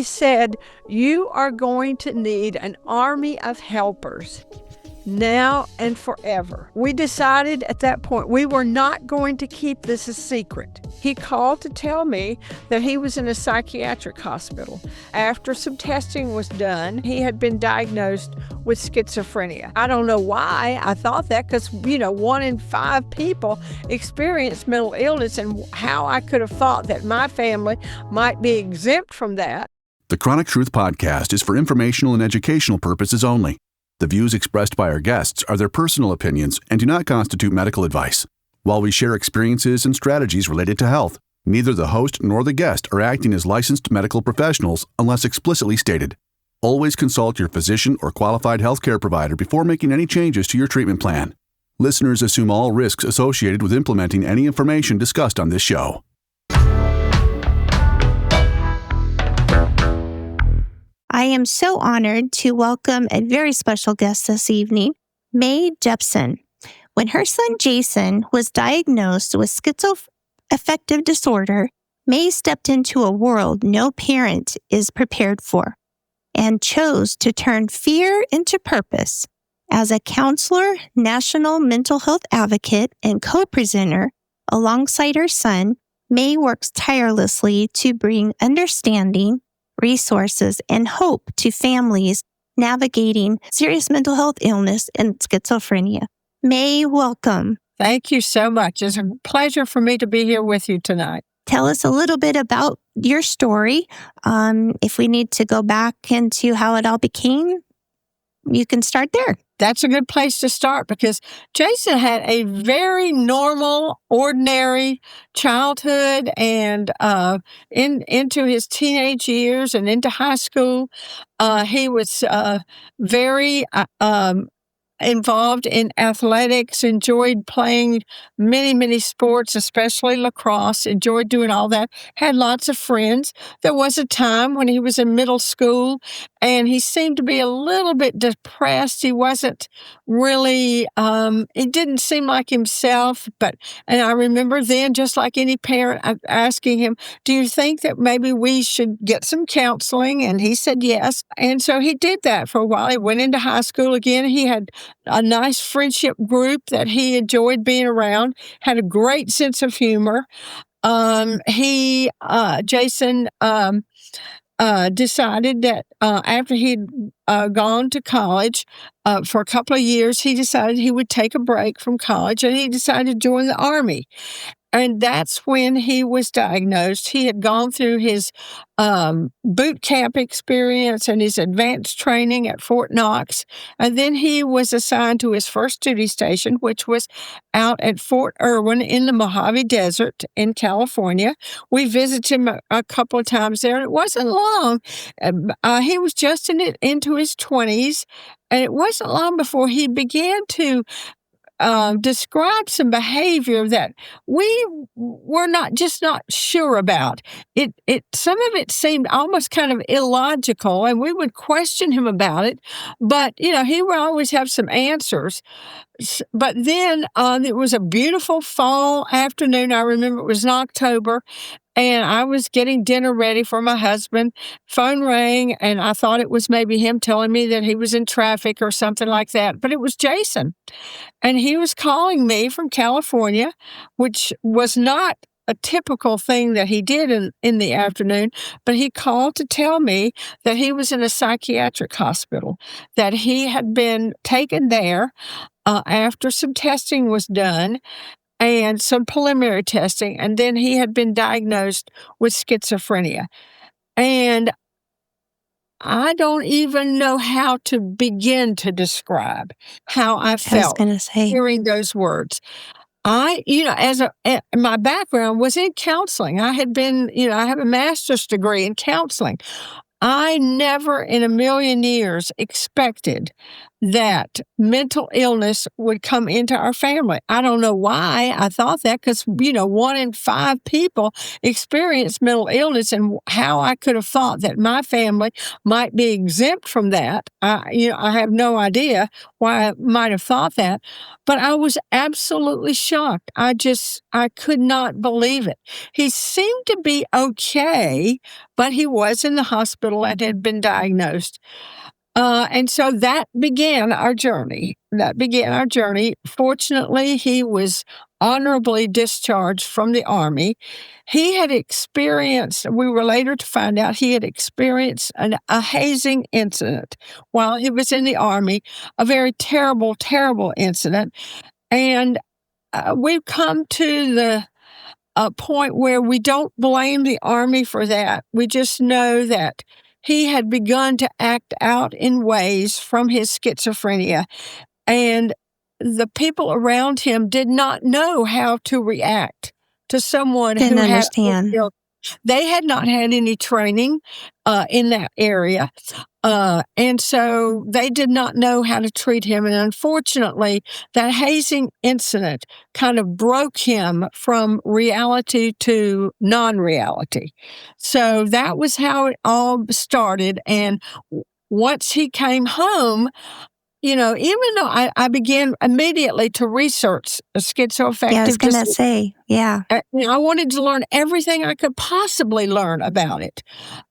He said, "You are going to need an army of helpers now and forever." We decided at that point we were not going to keep this a secret. He called to tell me that he was in a psychiatric hospital. After some testing was done, he had been diagnosed with schizophrenia. I don't know why I thought that, because, 1 in 5 people experience mental illness, and how I could have thought that my family might be exempt from that. The Chronic Truth Podcast is for informational and educational purposes only. The views expressed by our guests are their personal opinions and do not constitute medical advice. While we share experiences and strategies related to health, neither the host nor the guest are acting as licensed medical professionals unless explicitly stated. Always consult your physician or qualified healthcare provider before making any changes to your treatment plan. Listeners assume all risks associated with implementing any information discussed on this show. I am so honored to welcome a very special guest this evening, Maye Jepson. When her son Jason was diagnosed with schizoaffective disorder, Maye stepped into a world no parent is prepared for and chose to turn fear into purpose. As a counselor, national mental health advocate, and co-presenter alongside her son, Maye works tirelessly to bring understanding, resources, and hope to families navigating serious mental health illness and schizophrenia. Maye, welcome. Thank you so much. It's a pleasure for me to be here with you tonight. Tell us a little bit about your story. If we need to go back into how it all became, you can start there. That's a good place to start, because Jason had a very normal, ordinary childhood, and into his teenage years and into high school. He was very involved in athletics, enjoyed playing many, many sports, especially lacrosse, enjoyed doing all that, had lots of friends. There was a time when he was in middle school and he seemed to be a little bit depressed. He wasn't really, it didn't seem like himself, and I remember then, just like any parent, asking him, "Do you think that maybe we should get some counseling?" And he said yes. And so he did that for a while. He went into high school again. He had a nice friendship group that he enjoyed being around, had a great sense of humor. Jason decided that after he'd gone to college for a couple of years, he decided he would take a break from college, and he decided to join the Army. And that's when he was diagnosed. He had gone through his boot camp experience and his advanced training at Fort Knox. And then he was assigned to his first duty station, which was out at Fort Irwin in the Mojave Desert in California. We visited him a couple of times there, and it wasn't long. He was just into his 20s, and it wasn't long before he began to described some behavior that we were not sure about. Some of it seemed almost kind of illogical, and we would question him about it. But he would always have some answers. But then it was a beautiful fall afternoon. I remember it was in October, and I was getting dinner ready for my husband. Phone rang, and I thought it was maybe him telling me that he was in traffic or something like that. But it was Jason, and he was calling me from California, which was not a typical thing that he did in the afternoon, but he called to tell me that he was in a psychiatric hospital, that he had been taken there after some testing was done, and some preliminary testing, and then he had been diagnosed with schizophrenia. And I don't even know how to begin to describe how I felt hearing those words. My background was in counseling. I have a master's degree in counseling. I never in a million years expected that mental illness would come into our family. I don't know why I thought that, because, 1 in 5 people experience mental illness, and how I could have thought that my family might be exempt from that. I have no idea why I might have thought that, but I was absolutely shocked. I could not believe it. He seemed to be okay, but he was in the hospital hospital and had been diagnosed. And so that began our journey. Fortunately, he was honorably discharged from the Army. He had experienced, we were later to find out, he had experienced a hazing incident while he was in the Army, a very terrible, terrible incident. And we've come to the point where we don't blame the Army for that. We just know that he had begun to act out in ways from his schizophrenia, and the people around him did not know how to react to someone Didn't who had understand. they had not had any training in that area. And so they did not know how to treat him. And unfortunately, that hazing incident kind of broke him from reality to non-reality. So that was how it all started. And once he came home, even though I began immediately to research schizoaffective Yeah, I was going to disorder, say, yeah. I wanted to learn everything I could possibly learn about it.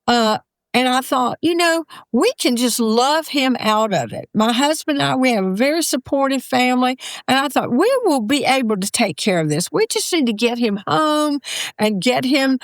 And I thought, we can just love him out of it. My husband and I, we have a very supportive family. And I thought, we will be able to take care of this. We just need to get him home and get him,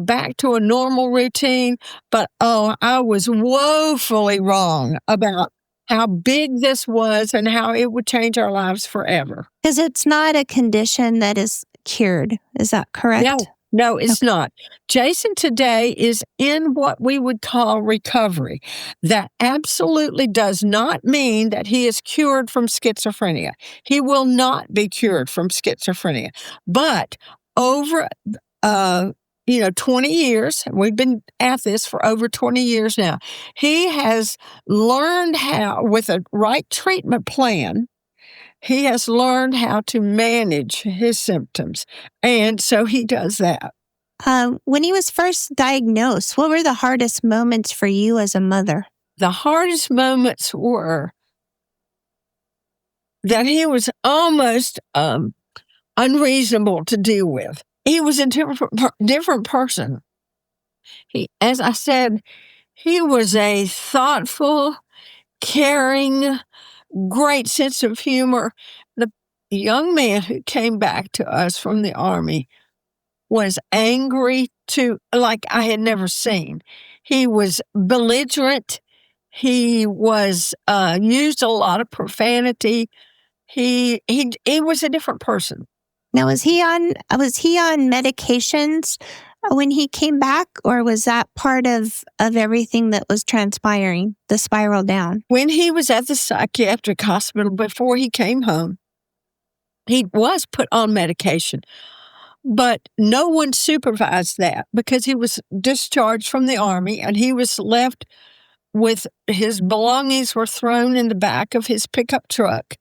back to a normal routine. But, I was woefully wrong about how big this was and how it would change our lives forever. Because it's not a condition that is cured. Is that correct? No, it's not. Jason today is in what we would call recovery. That absolutely does not mean that he is cured from schizophrenia. He will not be cured from schizophrenia. But over 20 years, we've been at this for over 20 years now, he has learned how, with a right treatment plan, he has learned how to manage his symptoms. And so he does that. When he was first diagnosed, what were the hardest moments for you as a mother? The hardest moments were that he was almost unreasonable to deal with. He was a different person. As I said, he was a thoughtful, caring, great sense of humor. The young man who came back to us from the Army was angry like I had never seen. He was belligerent. He was used a lot of profanity. He was a different person. Now, was he on medications when he came back, or was that part of everything that was transpiring, the spiral down? When he was at the psychiatric hospital before he came home, he was put on medication, but no one supervised that because he was discharged from the Army and he was left with his belongings were thrown in the back of his pickup truck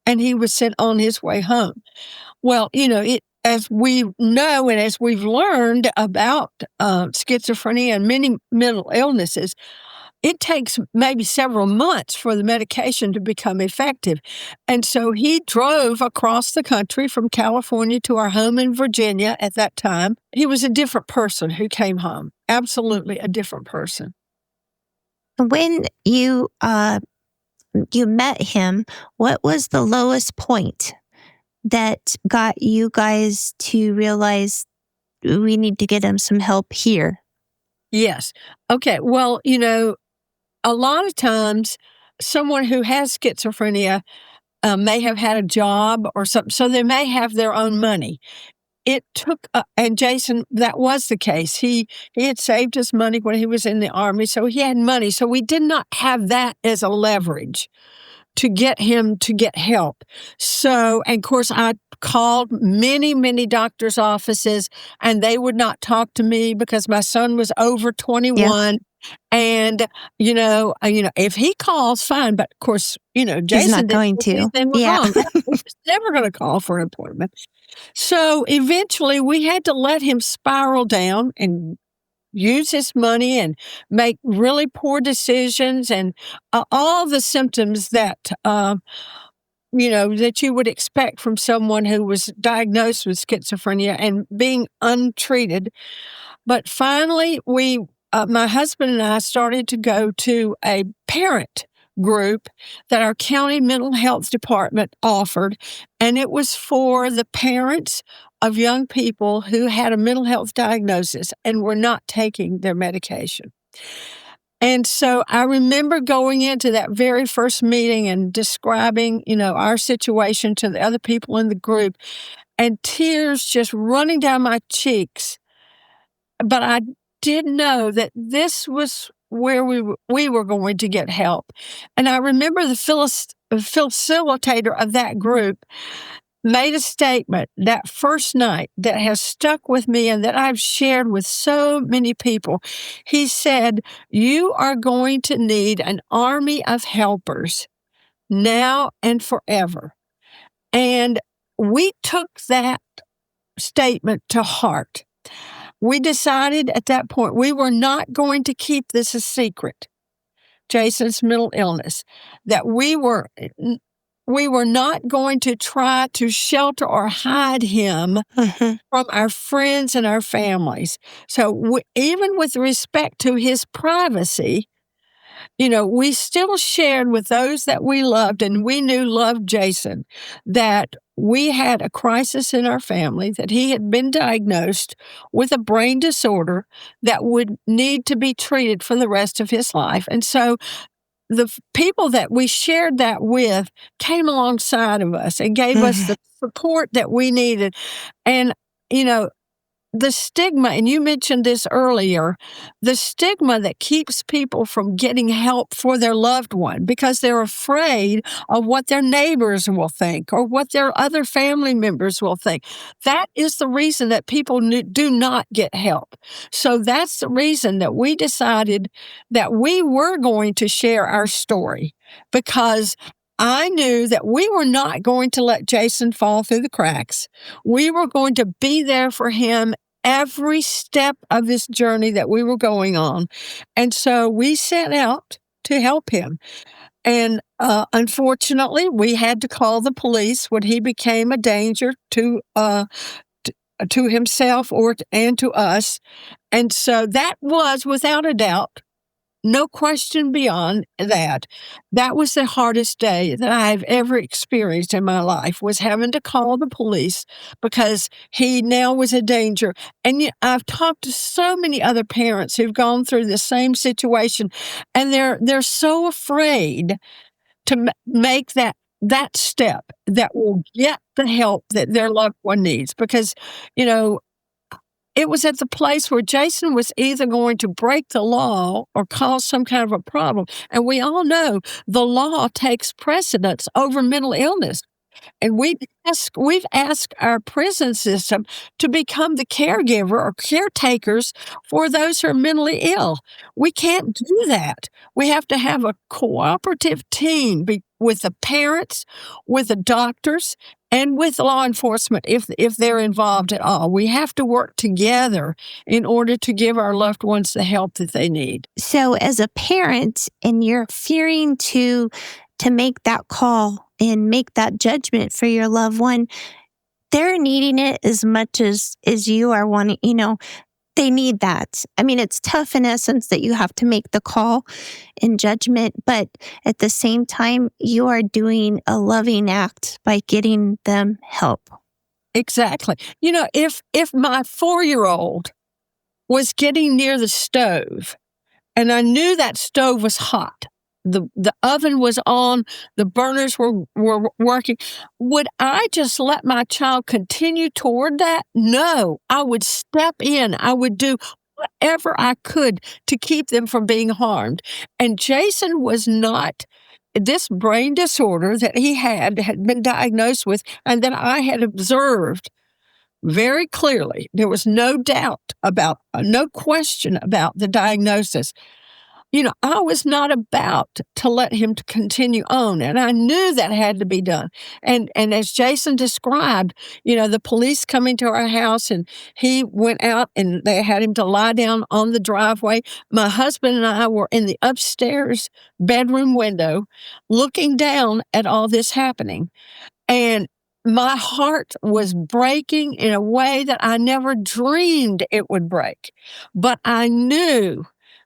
and he was sent on his way home. Well, as we know and as we've learned about schizophrenia and many mental illnesses, it takes maybe several months for the medication to become effective. And so he drove across the country from California to our home in Virginia at that time. He was a different person who came home, absolutely a different person. When you met him, what was the lowest point that got you guys to realize we need to get him some help here? Yes. Okay. Well, a lot of times someone who has schizophrenia may have had a job or something, so they may have their own money. It took, and Jason, that was the case. He had saved his money when he was in the Army, so he had money. So we did not have that as a leverage to get him to get help. So, and of course, I called many, many doctors' offices, and they would not talk to me because my son was over 21. Yeah. And, if he calls, fine. But of course, Jason he's not going to. Yeah. He's never going to call for an appointment. So eventually we had to let him spiral down and use his money and make really poor decisions and all the symptoms that, that you would expect from someone who was diagnosed with schizophrenia and being untreated. But finally, we my husband and I started to go to a parent group that our county mental health department offered, and it was for the parents of young people who had a mental health diagnosis and were not taking their medication. And so I remember going into that very first meeting and describing, our situation to the other people in the group, and tears just running down my cheeks. But I did know that this was where we were going to get help. And I remember the facilitator of that group made a statement that first night that has stuck with me and that I've shared with so many people. He said, "You are going to need an army of helpers now and forever." And we took that statement to heart. We decided at that point we were not going to keep this a secret, Jason's mental illness, that we were not going to try to shelter or hide him from our friends and our families. So even with respect to his privacy, we still shared with those that we loved and we knew loved Jason that we had a crisis in our family, that he had been diagnosed with a brain disorder that would need to be treated for the rest of his life. And so the people that we shared that with came alongside of us and gave us the support that we needed. And, the stigma, and you mentioned this earlier, the stigma that keeps people from getting help for their loved one because they're afraid of what their neighbors will think or what their other family members will think. That is the reason that people do not get help. So that's the reason that we decided that we were going to share our story, because I knew that we were not going to let Jason fall through the cracks. We were going to be there for him every step of this journey that we were going on. And so we set out to help him. And unfortunately, we had to call the police when he became a danger to himself and to us. And so that was, without a doubt, no question beyond that, that was the hardest day that I've ever experienced in my life, was having to call the police because he now was a danger. And I've talked to so many other parents who've gone through the same situation, and they're so afraid to make that step that will get the help that their loved one needs, because, it was at the place where Jason was either going to break the law or cause some kind of a problem. And we all know the law takes precedence over mental illness. And we've asked our prison system to become the caregiver or caretakers for those who are mentally ill. We can't do that. We have to have a cooperative team with the parents, with the doctors, and with law enforcement if they're involved at all. We have to work together in order to give our loved ones the help that they need. So as a parent, and you're fearing to make that call and make that judgment for your loved one, they're needing it as much as you are wanting, they need that. I mean, it's tough in essence that you have to make the call in judgment, but at the same time, you are doing a loving act by getting them help. Exactly. If my 4-year-old was getting near the stove and I knew that stove was hot, the oven was on, the burners were working, would I just let my child continue toward that? No, I would step in. I would do whatever I could to keep them from being harmed. And Jason was not. This brain disorder that he had been diagnosed with and that I had observed very clearly. There was no doubt no question about the diagnosis. I was not about to let him to continue on, and I knew that had to be done. And as Jason described, the police coming to our house, and he went out, and they had him to lie down on the driveway. My husband and I were in the upstairs bedroom window looking down at all this happening. And my heart was breaking in a way that I never dreamed it would break. But I knew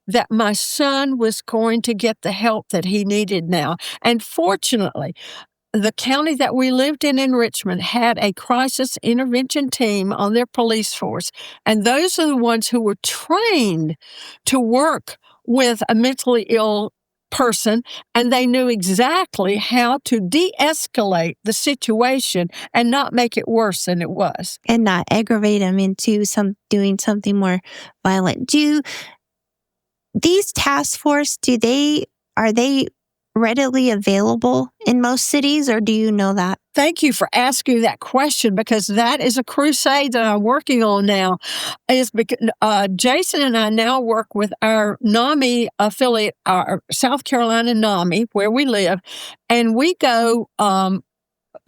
that my son was going to get the help that he needed now. And fortunately, the county that we lived in Richmond had a crisis intervention team on their police force. And those are the ones who were trained to work with a mentally ill person, and they knew exactly how to de-escalate the situation and not make it worse than it was. And not aggravate them into doing something more violent. These task force, are they readily available in most cities, or do you know that? Thank you for asking that question, because that is a crusade that I'm working on now. Is because Jason and I now work with our NAMI affiliate, our South Carolina NAMI, where we live, and we go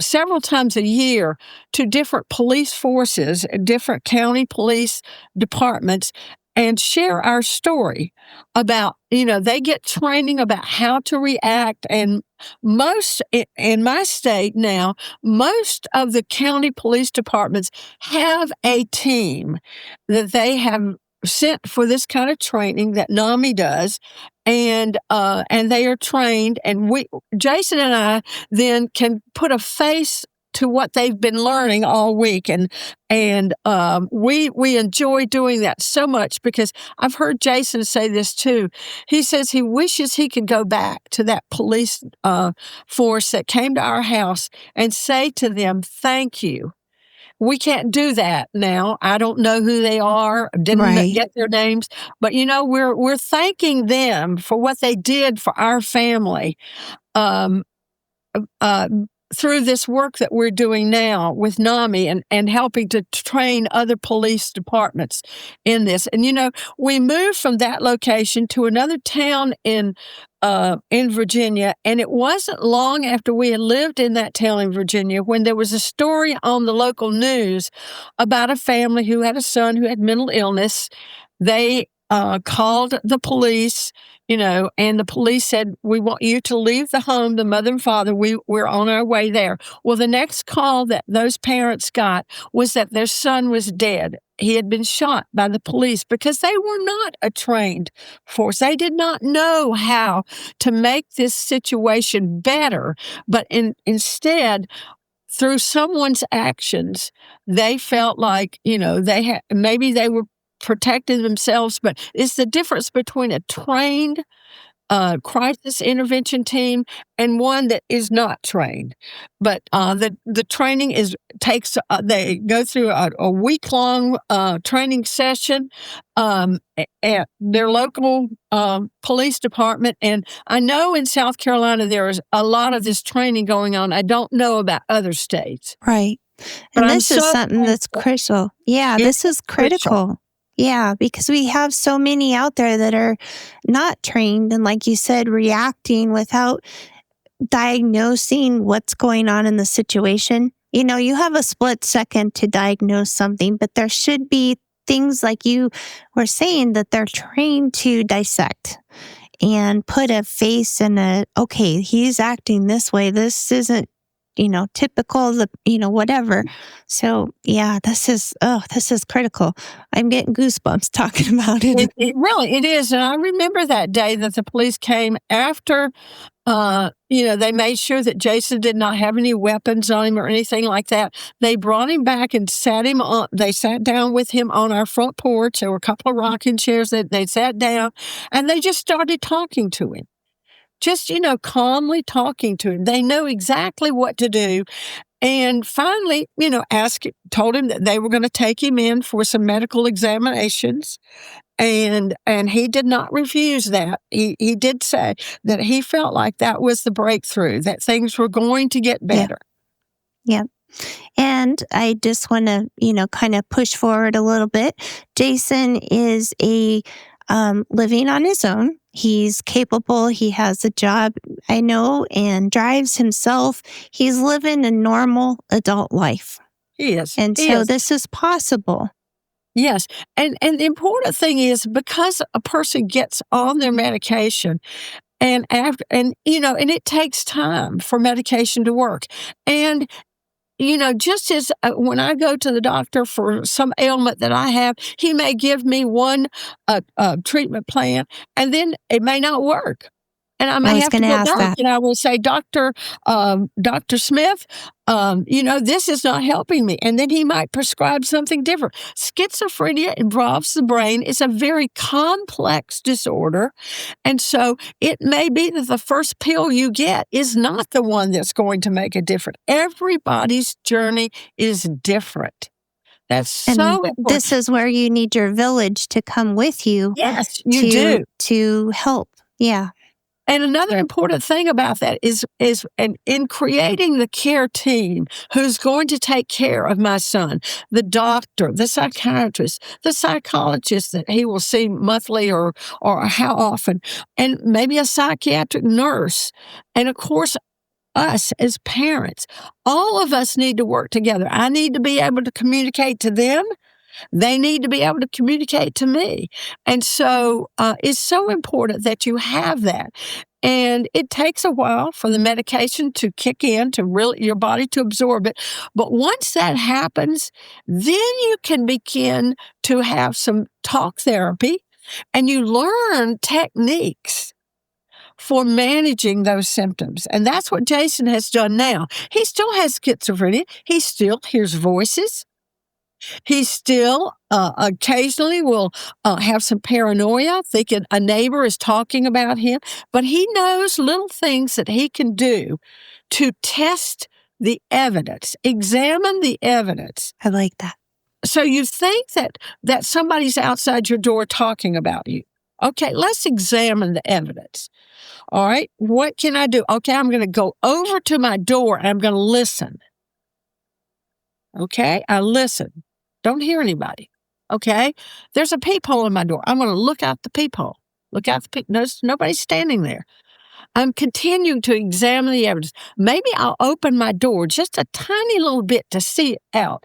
several times a year to different police forces, different county police departments, and share our story about, they get training about how to react. And most, in my state now, most of the county police departments have a team that they have sent for this kind of training that NAMI does. And they are trained, and Jason and I then can put a face to what they've been learning all week. And we enjoy doing that so much, because I've heard Jason say this too. He says he wishes he could go back to that police force that came to our house and say to them, thank you. We can't do that now. I don't know who they are, didn't get their names, but we're thanking them for what they did for our family. Through this work that we're doing now with NAMI and helping to train other police departments in this. And, we moved from that location to another town in Virginia, and it wasn't long after we had lived in that town in Virginia when there was a story on the local news about a family who had a son who had mental illness. They called the police, and the police said, we want you to leave the home, the mother and father, we're on our way there. Well, the next call that those parents got was that their son was dead. He had been shot by the police, because they were not a trained force. They did not know how to make this situation better, but instead, through someone's actions, they felt like, maybe they were protecting themselves, but it's the difference between a trained crisis intervention team and one that is not trained. But the training takes they go through a week-long training session at their local police department. And I know in South Carolina there is a lot of this training going on. I don't know about other states. Right. But And this is something that's crucial. Yeah, this is critical. Yeah, because we have so many out there that are not trained and, like you said, reacting without diagnosing what's going on in the situation. You have a split second to diagnose something, but there should be things like you were saying that they're trained to dissect and put a face and okay, he's acting this way. This isn't typical, whatever. So yeah, this is critical. I'm getting goosebumps talking about it. It is. And I remember that day that the police came after, they made sure that Jason did not have any weapons on him or anything like that. They brought him back and they sat down with him on our front porch. There were a couple of rocking chairs that they sat down, and they just started talking to him. Just, calmly talking to him. They know exactly what to do. And finally, told him that they were going to take him in for some medical examinations. And he did not refuse that. He did say that he felt like that was the breakthrough, that things were going to get better. Yeah. And I just want to, kind of push forward a little bit. Jason is living on his own. He's capable. He has a job, I know, and drives himself. He's living a normal adult life. He is. And so this is possible. Yes. And the important thing is, because a person gets on their medication and it takes time for medication to work. And just as when I go to the doctor for some ailment that I have, he may give me one treatment plan, and then it may not work. And I I may was have to going to go ask back that. and I will say, Dr. Smith, this is not helping me. And then he might prescribe something different. Schizophrenia involves the brain. It's a very complex disorder. And so it may be that the first pill you get is not the one that's going to make a difference. Everybody's journey is different. That's so And important. this is where you need your village to come with you Yes, you do. to help. Yeah. And another important thing about that is in creating the care team who's going to take care of my son, the doctor, the psychiatrist, the psychologist that he will see monthly or how often, and maybe a psychiatric nurse, and of course, us as parents, all of us need to work together. I need to be able to communicate to them. They need to be able to communicate to me. And so it's so important that you have that. And it takes a while for the medication to kick in, to really your body to absorb it. But once that happens, then you can begin to have some talk therapy and you learn techniques for managing those symptoms. And that's what Jason has done now. He still has schizophrenia. He still hears voices. He still occasionally will have some paranoia, thinking a neighbor is talking about him, but he knows little things that he can do to test the evidence, examine the evidence. I like that. So you think that somebody's outside your door talking about you. Okay, let's examine the evidence. All right, what can I do? Okay, I'm going to go over to my door and I'm going to listen. Okay, I listen. Don't hear anybody. Okay, there's a peephole in my door. I'm going to look out the peephole. Look out the peephole. Notice nobody's standing there. I'm continuing to examine the evidence. Maybe I'll open my door just a tiny little bit to see it out.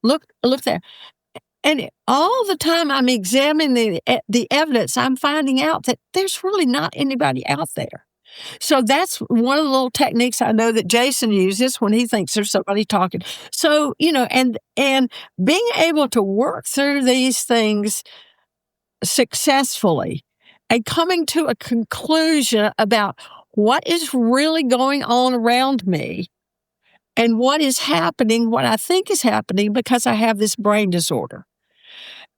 Look there. And all the time I'm examining the evidence, I'm finding out that there's really not anybody out there. So that's one of the little techniques I know that Jason uses when he thinks there's somebody talking. So, and being able to work through these things successfully and coming to a conclusion about what is really going on around me and what is happening, what I think is happening because I have this brain disorder.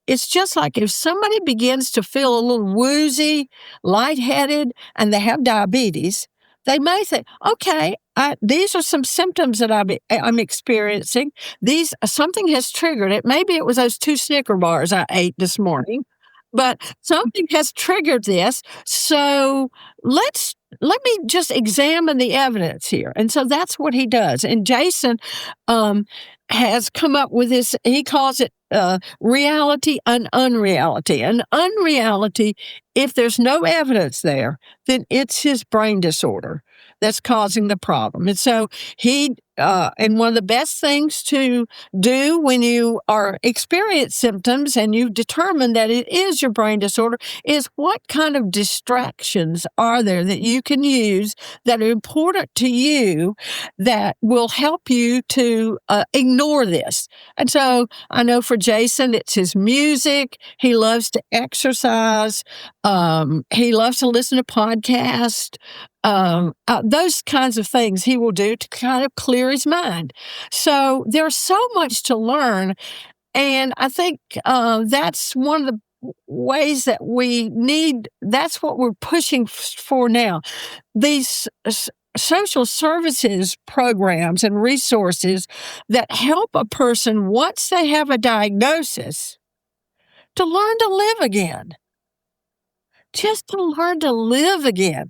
It's just like if somebody begins to feel a little woozy, lightheaded, and they have diabetes, they may think, okay, these are some symptoms that I'm experiencing. Something has triggered it. Maybe it was those 2 Snicker bars I ate this morning, but something has triggered this. So let me just examine the evidence here. And so that's what he does. And Jason has come up with this, he calls it reality and unreality. And unreality, if there's no evidence there, then it's his brain disorder that's causing the problem. And so and one of the best things to do when you are experiencing symptoms and you determine that it is your brain disorder is what kind of distractions are there that you can use that are important to you that will help you to ignore this. And so I know for Jason, it's his music. He loves to exercise. He loves to listen to podcasts. Those kinds of things he will do to kind of clear his mind. So there's so much to learn. And I think that's one of the ways that that's what we're pushing for now. These social services programs and resources that help a person once they have a diagnosis to learn to live again. Just to learn to live again.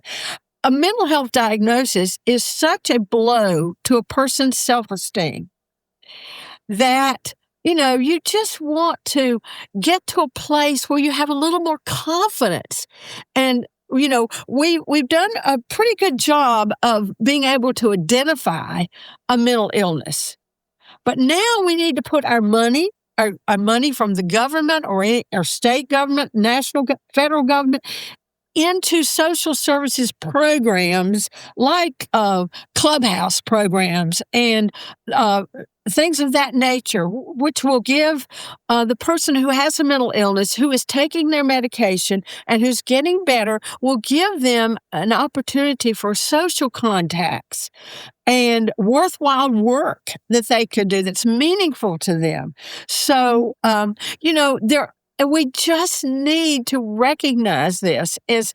A mental health diagnosis is such a blow to a person's self-esteem that, you just want to get to a place where you have a little more confidence. And, we've done a pretty good job of being able to identify a mental illness. But now we need to put our money from the government or state government, national, federal government, into social services programs like clubhouse programs and things of that nature, which will give the person who has a mental illness, who is taking their medication and who's getting better, will give them an opportunity for social contacts and worthwhile work that they could do that's meaningful to them. So, we just need to recognize this is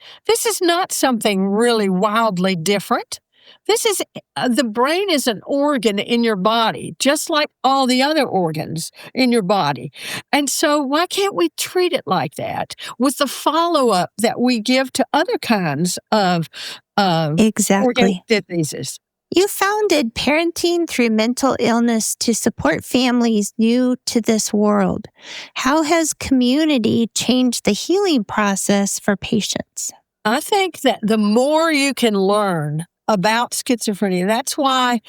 not something really wildly different. This is the brain is an organ in your body, just like all the other organs in your body. And so why can't we treat it like that with the follow-up that we give to other kinds of Exactly. organic diseases? You founded Parenting Through Mental Illness to support families new to this world. How has community changed the healing process for patients? I think that the more you can learn about schizophrenia, that's why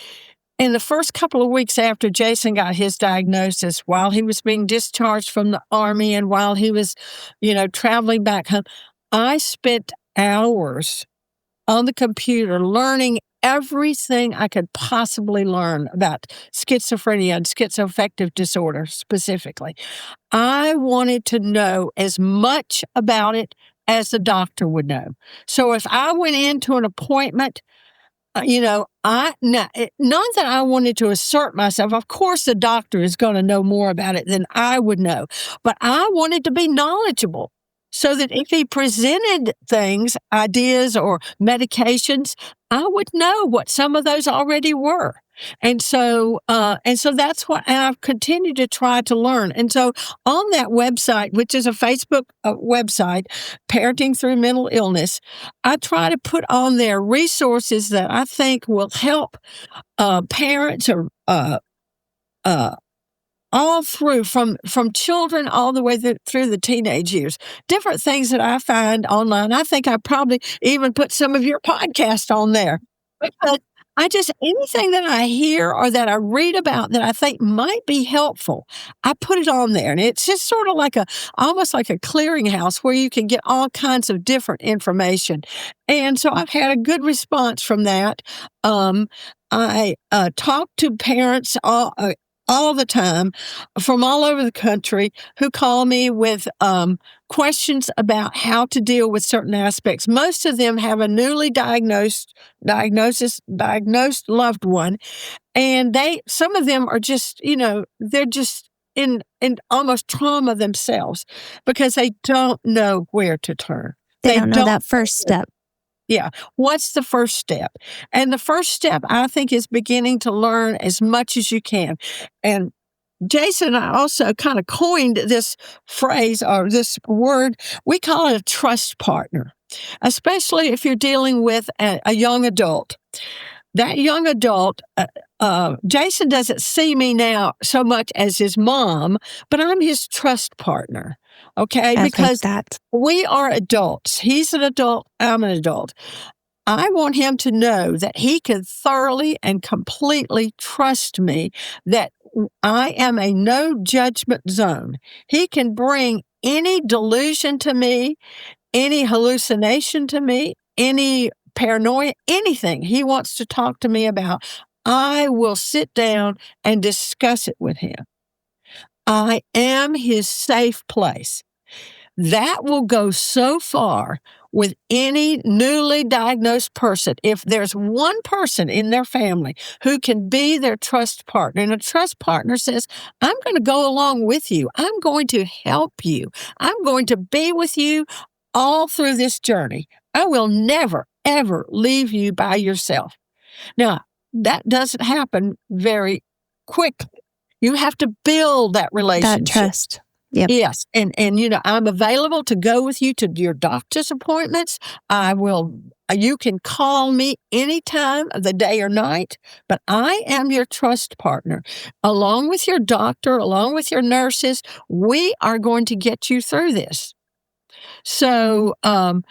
in the first couple of weeks after Jason got his diagnosis, while he was being discharged from the Army and while he was, traveling back home, I spent hours on the computer learning everything I could possibly learn about schizophrenia and schizoaffective disorder specifically. I wanted to know as much about it as the doctor would know. So if I went into an appointment, not that I wanted to assert myself. Of course, the doctor is going to know more about it than I would know, but I wanted to be knowledgeable so that if he presented things, ideas, or medications, I would know what some of those already were. And so that's what I've continued to try to learn. And so on that website, which is a Facebook website, Parenting Through Mental Illness, I try to put on there resources that I think will help parents or all through from children all the way through the teenage years. Different things that I find online. I think I probably even put some of your podcast on there. Because anything that I hear or that I read about that I think might be helpful, I put it on there. And it's just sort of almost like a clearinghouse where you can get all kinds of different information. And so I've had a good response from that. I talk to parents all the time from all over the country who call me with questions about how to deal with certain aspects. Most of them have a newly diagnosed loved one, and some of them are just, they're just in almost trauma themselves because they don't know where to turn. They don't know that first step. Yeah. What's the first step? And the first step, I think, is beginning to learn as much as you can. And Jason and I also kind of coined this phrase or this word. We call it a trust partner, especially if you're dealing with a young adult. That young adult, Jason doesn't see me now so much as his mom, but I'm his trust partner. Okay, because we are adults. He's an adult. I'm an adult. I want him to know that he can thoroughly and completely trust me, that I am a no judgment zone. He can bring any delusion to me, any hallucination to me, any paranoia, anything he wants to talk to me about. I will sit down and discuss it with him. I am his safe place. That will go so far with any newly diagnosed person. If there's one person in their family who can be their trust partner, and a trust partner says, I'm going to go along with you. I'm going to help you. I'm going to be with you all through this journey. I will never, ever leave you by yourself. Now, that doesn't happen very quickly. You have to build that relationship. That trust. Yep. Yes. And I'm available to go with you to your doctor's appointments. You can call me anytime of the day or night, but I am your trust partner. Along with your doctor, along with your nurses, we are going to get you through this. So, I've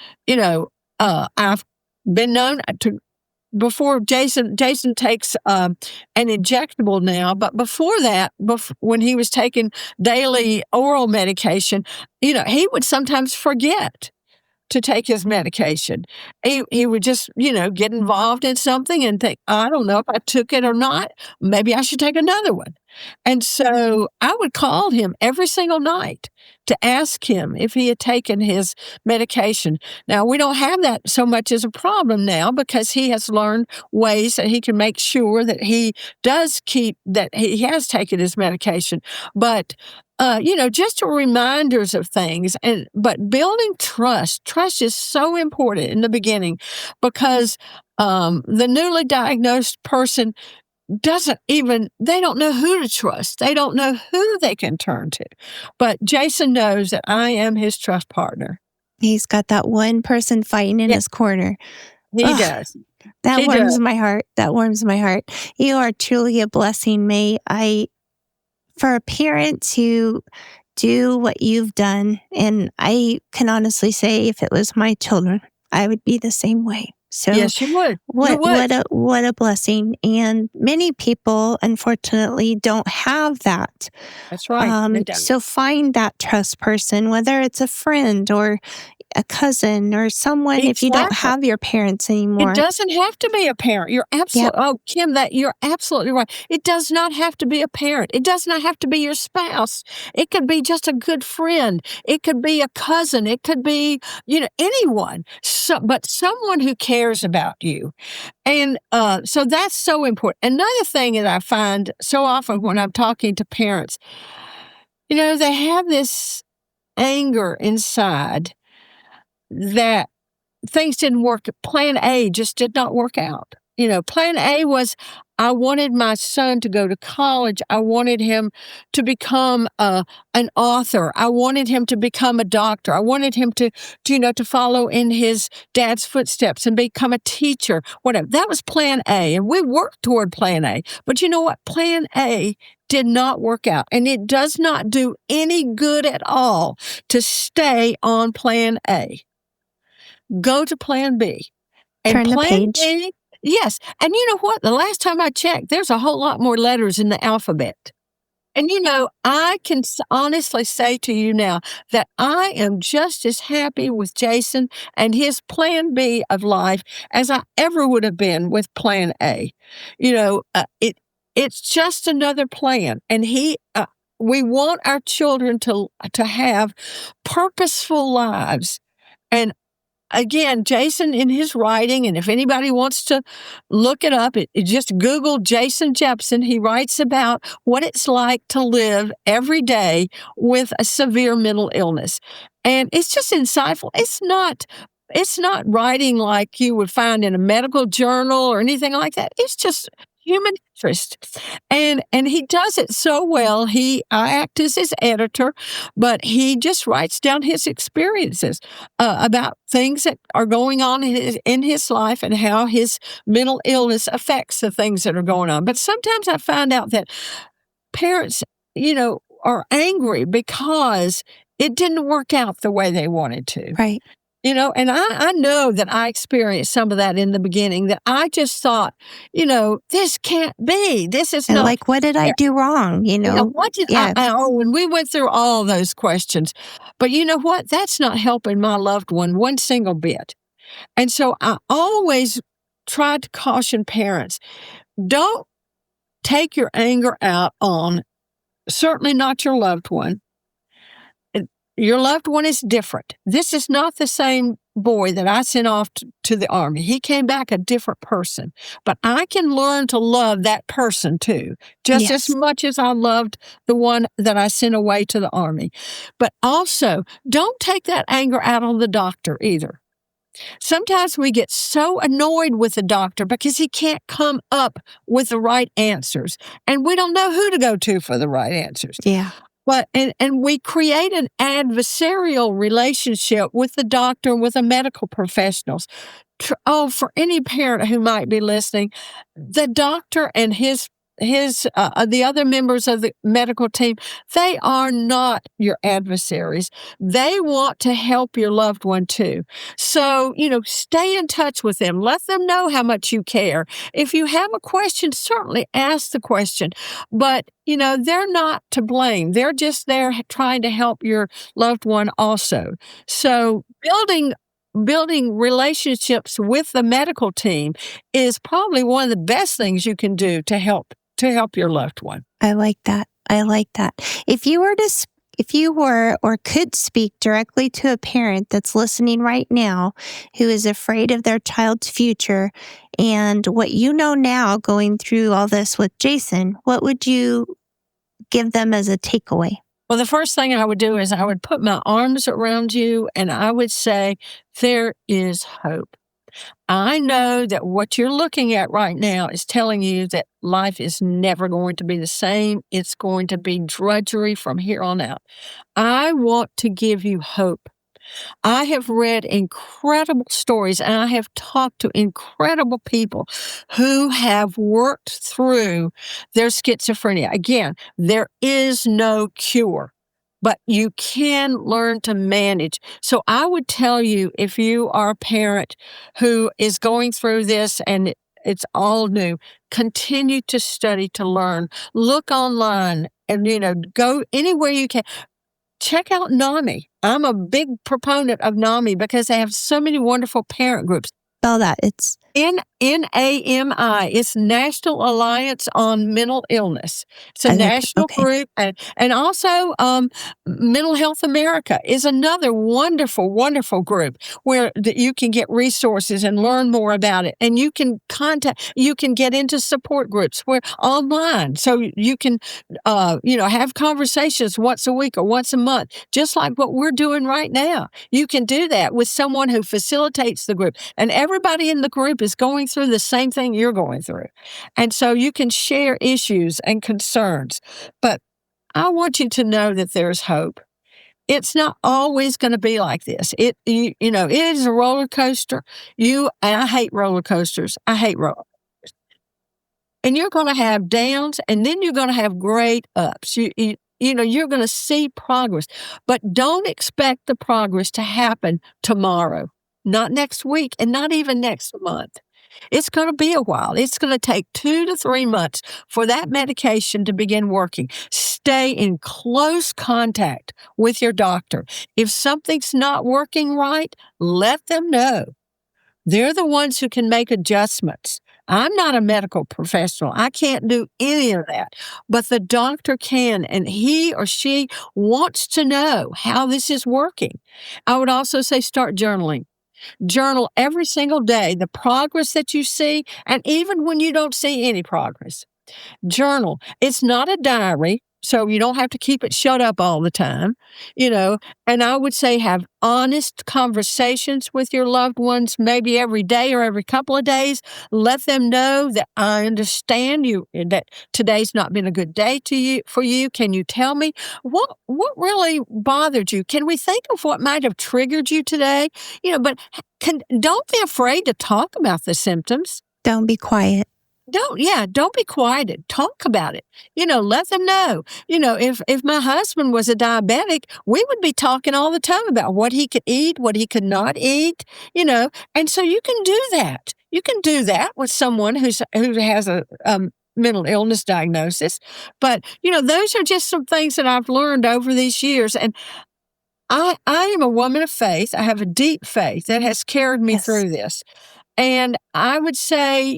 been known to, before Jason takes an injectable now, but before that, when he was taking daily oral medication, he would sometimes forget to take his medication. He would just, get involved in something and think, I don't know if I took it or not. Maybe I should take another one. And so I would call him every single night to ask him if he had taken his medication. Now, we don't have that so much as a problem now because he has learned ways that he can make sure that he does that he has taken his medication. But just reminders of things. But building trust is so important in the beginning because the newly diagnosed person they don't know who to trust. They don't know who they can turn to. But Jason knows that I am his trust partner. He's got that one person fighting in his corner. He does. That warms my heart. That warms my heart. You are truly a blessing, May. For a parent to do what you've done, and I can honestly say if it was my children, I would be the same way. So yes, you would. What a blessing. And many people, unfortunately, don't have that. That's right. So find that trust person, whether it's a friend or a cousin or someone, if you don't have your parents anymore. It doesn't have to be a parent. You're absolutely, Kim, you're absolutely right. It does not have to be a parent. It does not have to be your spouse. It could be just a good friend. It could be a cousin. It could be, anyone, but someone who cares about you. And so that's so important. Another thing that I find so often when I'm talking to parents, they have this anger inside that things didn't work. Plan A just did not work out. Plan A was I wanted my son to go to college. I wanted him to become an author. I wanted him to become a doctor. I wanted him to follow in his dad's footsteps and become a teacher, whatever. That was plan A. And we worked toward plan A. But you know what? Plan A did not work out. And it does not do any good at all to stay on plan A. Go to plan B. And turn the page. B, yes. And you know what? The last time I checked, there's a whole lot more letters in the alphabet. And I can honestly say to you now that I am just as happy with Jason and his plan B of life as I ever would have been with plan A. It's just another plan. And we want our children to have purposeful lives. And again, Jason in his writing, and if anybody wants to look it up, just Google Jason Jepson. He writes about what it's like to live every day with a severe mental illness. And it's just insightful. It's not writing like you would find in a medical journal or anything like that. It's just human interest. And he does it so well. I act as his editor, but he just writes down his experiences about things that are going on in his life and how his mental illness affects the things that are going on. But sometimes I find out that parents, are angry because it didn't work out the way they wanted to. Right. And I know that I experienced some of that in the beginning, that I just thought, this can't be. This is and not. Like, what did I do wrong? What did I? And we went through all those questions. But you know what? That's not helping my loved one single bit. And so I always try to caution parents, don't take your anger out on certainly not your loved one. Your loved one is different. This is not the same boy that I sent off to the Army. He came back a different person. But I can learn to love that person too, just as much as I loved the one that I sent away to the Army. But also, don't take that anger out on the doctor either. Sometimes we get so annoyed with the doctor because he can't come up with the right answers. And we don't know who to go to for the right answers. Yeah. But and we create an adversarial relationship with the doctor and with the medical professionals. For any parent who might be listening, the doctor and the other members of the medical team, they are not your adversaries. They want to help your loved one too. So, stay in touch with them. Let them know how much you care. If you have a question, certainly ask the question. But, they're not to blame. They're just there trying to help your loved one also. So building building relationships with the medical team is probably one of the best things you can do to help your loved one. I like that. I like that. If you were or could speak directly to a parent that's listening right now who is afraid of their child's future and what you know now going through all this with Jason, what would you give them as a takeaway? Well, the first thing I would do is I would put my arms around you and I would say, there is hope. I know that what you're looking at right now is telling you that life is never going to be the same. It's going to be drudgery from here on out. I want to give you hope. I have read incredible stories and I have talked to incredible people who have worked through their schizophrenia. Again, there is no cure, but you can learn to manage. So I would tell you, if you are a parent who is going through this and it's all new, continue to study, to learn, look online and, go anywhere you can. Check out NAMI. I'm a big proponent of NAMI because they have so many wonderful parent groups. Spell that. It's NAMI. It's National Alliance on Mental Illness. It's a national group. And also Mental Health America is another wonderful, wonderful group where you can get resources and learn more about it. And you can get into support groups where online. So you can, have conversations once a week or once a month, just like what we're doing right now. You can do that with someone who facilitates the group. And everybody in the group is going through the same thing you're going through. And so you can share issues and concerns. But I want you to know that there's hope. It's not always going to be like this. It is a roller coaster. And I hate roller coasters. I hate roller coasters. And you're going to have downs, and then you're going to have great ups. You're going to see progress. But don't expect the progress to happen tomorrow. Not next week, and not even next month. It's going to be a while. It's going to take 2 to 3 months for that medication to begin working. Stay in close contact with your doctor. If something's not working right, let them know. They're the ones who can make adjustments. I'm not a medical professional. I can't do any of that. But the doctor can, and he or she wants to know how this is working. I would also say start journaling. Journal every single day the progress that you see, and even when you don't see any progress. Journal. It's not a diary, so you don't have to keep it shut up all the time, and I would say have honest conversations with your loved ones, maybe every day or every couple of days. Let them know that I understand you, that today's not been a good day for you. Can you tell me what really bothered you? Can we think of what might have triggered you today? But don't be afraid to talk about the symptoms. Don't be quiet. Don't be quieted. Talk about it. Let them know. If my husband was a diabetic, we would be talking all the time about what he could eat, what he could not eat, and so you can do that. You can do that with someone who has a mental illness diagnosis. But, those are just some things that I've learned over these years. And I am a woman of faith. I have a deep faith that has carried me through this. And I would say,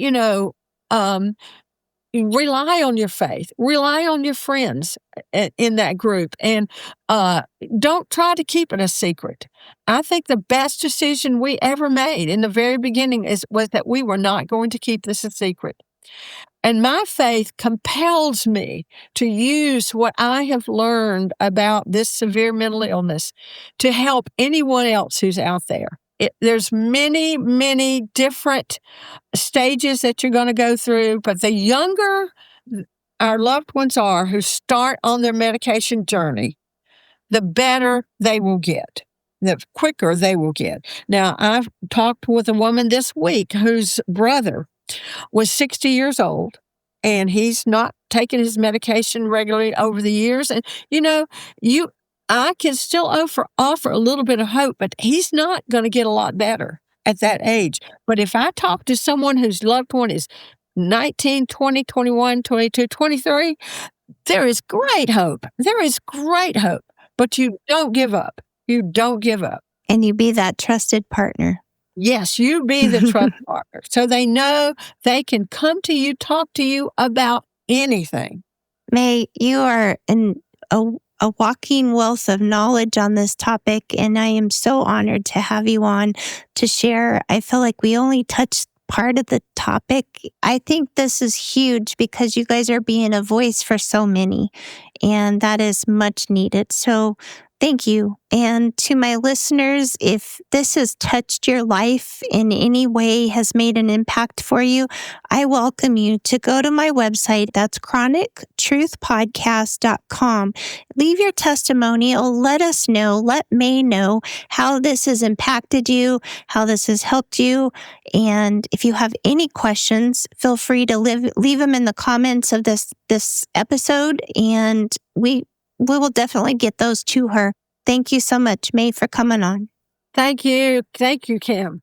rely on your faith, rely on your friends in that group, and don't try to keep it a secret. I think the best decision we ever made in the very beginning was that we were not going to keep this a secret. And my faith compels me to use what I have learned about this severe mental illness to help anyone else who's out there. There's many, many different stages that you're going to go through, but the younger our loved ones are who start on their medication journey, the better they will get, the quicker they will get. Now, I've talked with a woman this week whose brother was 60 years old, and he's not taken his medication regularly over the years. And, I can still offer a little bit of hope, but he's not going to get a lot better at that age. But if I talk to someone whose loved one is 19, 20, 21, 22, 23, there is great hope. There is great hope, but you don't give up. You don't give up. And you be that trusted partner. Yes, you be the trust partner. So they know they can come to you, talk to you about anything. Maye, you are a walking wealth of knowledge on this topic, and I am so honored to have you on to share. I feel like we only touched part of the topic. I think this is huge because you guys are being a voice for so many, and that is much needed. So thank you. And to my listeners, if this has touched your life in any way, has made an impact for you, I welcome you to go to my website. That's chronictruthpodcast.com. Leave your testimonial. Let us know. Let Maye know how this has impacted you, how this has helped you. And if you have any questions, feel free to leave them in the comments of this episode, and we will definitely get those to her. Thank you so much, Maye, for coming on. Thank you. Thank you, Kim.